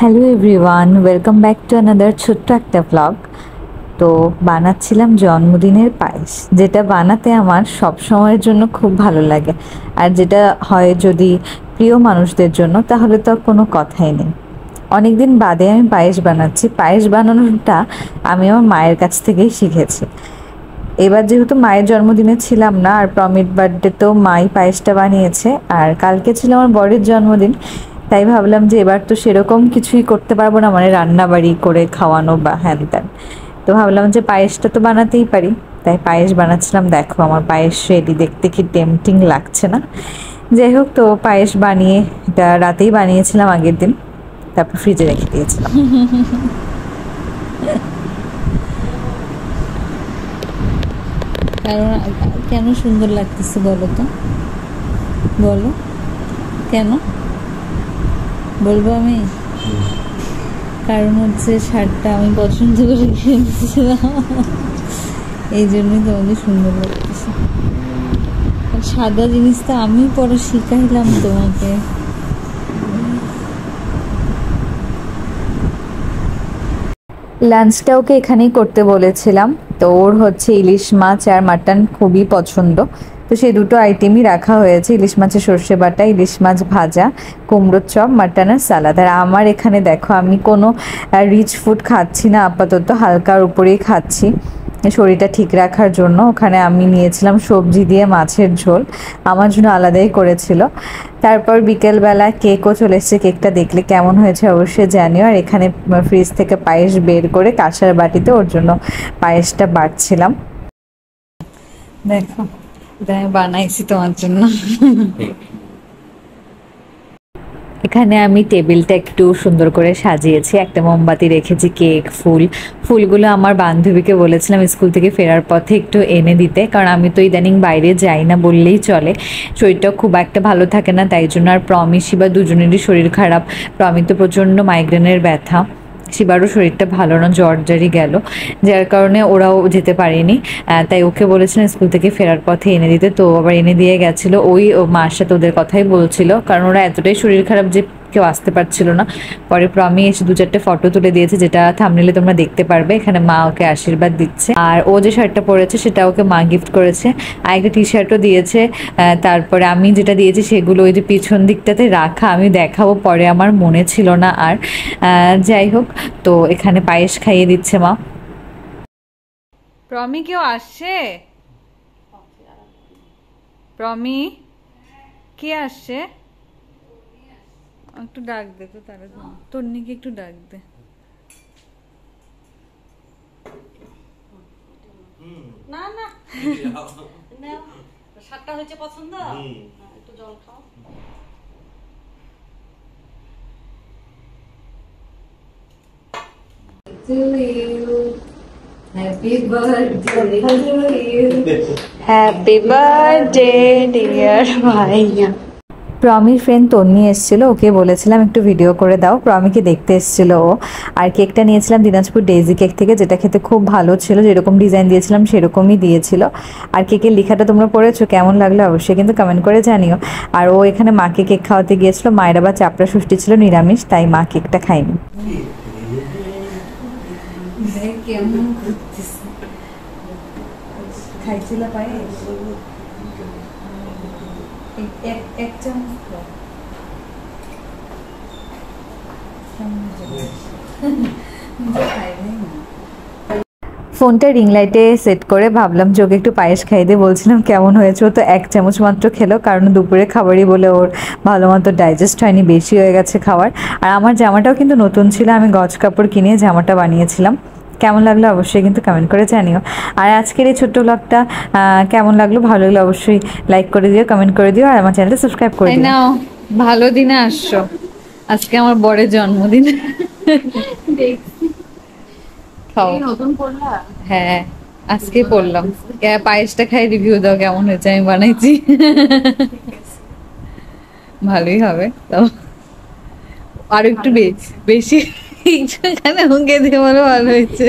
Hello everyone, welcome back to another ছোট্ট একটা blog. তো বানাচ্ছিলাম জন্মদিনের পায়েস, যেটা বানাতে আমার সব সময়ের জন্য খুব ভালো লাগে। আর যেটা হয় যদি প্রিয় মানুষদের জন্য, তাহলে তো কোনো কথাই নেই। অনেকদিন বাদে আমি পায়েস বানাচ্ছি। পায়েস বানানোটা আমি আমার মায়ের কাছ থেকেই শিখেছি। এবার যেহেতু মায়ের জন্মদিনে ছিলাম না, আর প্রমিট বার্থডেতেও মাই পায়েসটা বানিয়েছে, আর কালকে ছিল আমার বরের জন্মদিন, তাই ভাবলাম যে এবার তো সেরকম কিছুই করতে পারবো না, মানে রান্নাবাড়ি করে খাওয়ানো বা হ্যান ত্যান। তো ভাবলাম যে পায়েসটা তো বানাতেই পারি, তাই পায়েস বানাচ্ছিলাম। দেখো আমার পায়েস রেডি, দেখতে কি টেম্পটিং লাগছে না? যাই হোক, তো পায়েস বানিয়ে এটা রাতেই বানিয়েছিলাম আগের দিন, তারপর ফ্রিজে রেখে দিয়েছিলাম। কারণ কেন সুন্দর লাগতেছে বলো তো, বলো কেন বলবো আমি? কারণ হচ্ছে শার্টটা আমি পছন্দ করে কিনেছিলাম, এই জন্যই তোমাদের সুন্দর লাগতেছে। আর সাদা জিনিসটা আমি পরে শিখাইলাম তোমাকে। লাঞ্চটা ওকে এখানেই করতে বলেছিলাম। তো ওর হচ্ছে ইলিশ মাছ আর মাটন খুবই পছন্দ, তো সেই দুটো আইটেমই রাখা হয়েছে: ইলিশ মাছের সর্ষে বাটা, ইলিশ মাছ ভাজা, কুমড়োর চপ, মাটন আর সালাদ। আর আমার এখানে দেখো, আমি কোনো রিচ ফুড খাচ্ছি না আপাতত, হালকার উপরেই খাচ্ছি শরীরটা ঠিক রাখার জন্য। ওখানে আমি নিয়েছিলাম সবজি দিয়ে মাছের ঝোল, আমার জন্য আলাদাই করেছিল। তারপর বিকেলবেলা কেকও চলে এসেছে, কেকটা দেখলে কেমন হয়েছে অবশ্যই জানিও। আর এখানে ফ্রিজ থেকে পায়েস বের করে কাঁসার বাটিতে ওর জন্য পায়েসটা বাড়ছিলাম। দেখো, এটা আমি বানাইছি তোমার জন্য। এখানে আমি টেবিলটা একটু সুন্দর করে সাজিয়েছি, একটা মোমবাতি রেখেছি, কেক, ফুলগুলো আমার বান্ধবীকে বলেছিলাম স্কুল থেকে ফেরার পথে একটু এনে দিতে, কারণ আমি তো ইদানিং বাইরে যাই না বললেই চলে, শরীরটা খুব একটা ভালো থাকে না, তাই জন্য। আর প্রমি শিবা দুজনেরই শরীর খারাপ, প্রমি তো প্রচণ্ড মাইগ্রেনের ব্যথা, শিবারও শরীরটা ভালো না, জ্বর জারি গেল, যার কারণে ওরাও যেতে পারেনি। তাই ওকে বলেছিলাম স্কুল থেকে ফেরার পথে এনে দিতে, তো আবার এনে দিয়ে গেছিলো। ওই মার সাথে ওদের কথাই বলছিল, কারণ ওরা এতটাই শরীর খারাপ যে কেউ আসতে পারছিল না। পরে প্রমি এসে 2-4টে ফটো তুলে দিয়েছে, যেটা থাম্বনেইলে তোমরা দেখতে পারবে। এখানে মা ওকে আশীর্বাদ দিচ্ছে, আর ও যে শার্টটা পরেছে সেটা ওকে মা গিফট করেছে, আর একটা টি শার্টও দিয়েছে। তারপরে আমি যেটা দিয়েছি সেগুলো ওই যে পিছন দিকটাতে রাখা, আমি দেখাবো পরে, আমার মনে ছিল না আর। যাই হোক, তো এখানে পায়েস খাইয়ে দিচ্ছে মা। প্রমি কেউ আসছে? প্রমি কে আসছে? একটু ডাক দে তো, তারা তন্নিকে একটু ডাক দে। না না, শাকটা হয়েছে পছন্দ, একটু জল খাও। Happy birthday to you. Happy birthday dear ভাইয়া। প্রমির ফ্রেন্ড তন্নি এসেছিল, ওকে বলেছিলাম একটু ভিডিও করে দাও, প্রমিকে দেখতে এসেছিল ও। আর কেকটা নিয়েছিলাম দিনাজপুর ডেইজি কেক থেকে, যেটা খেতে খুব ভালো ছিল, যেরকম ডিজাইন দিয়েছিলাম সেরকমই দিয়েছিল। আর কেকের লেখাটা তোমরা পড়েছো, কেমন লাগলো অবশ্যই কিন্তু কমেন্ট করে জানিও। আর ও এখানে মাকে কেক খাওয়াতে গিয়েছিল, মায়ের আবার চাপড়া ষষ্ঠী ছিল নিরামিষ, তাই মা কেকটা খায়নি। খাইছিল পায়েস এক চামচ। ফোনটা রিং লাইটে সেট করে ভাবলাম যে ওকে একটু পায়েস খাইয়ে দিয়ে, বলছিলাম কেমন হয়েছে। ও তো 1 চামচ মাত্র খেলো, কারণ দুপুরে খাবারই বলে ওর ভালো মতো ডাইজেস্ট হয়নি, বেশি হয়ে গেছে খাবার। আর আমার জামাটাও কিন্তু নতুন ছিল, আমি গজ কাপড় কিনে জামাটা বানিয়েছিলাম। কেমন লাগলো অবশ্যই কিন্তু কমেন্ট করে জানিও। আর আজকের এই ছোট্ট ব্লগটা কেমন লাগলো, ভালো লাগলো অবশ্যই লাইক করে দিও, কমেন্ট করে দিও, আর আমার চ্যানেলটা সাবস্ক্রাইব করে দিও। নাও, ভালো দিনে আসছো, আজকে আমার বরের জন্মদিন। খাও। নতুন পড়লা? হ্যাঁ, আজকে পড়লাম। পায়েসটা খাই রিভিউ দাও কেমন হয়েছে, আমি বানাইছি। ভালোই হবে তো, আরো একটু বেশি এখানে হুঙ্গে দিয়ে বলো ভালো হয়েছে।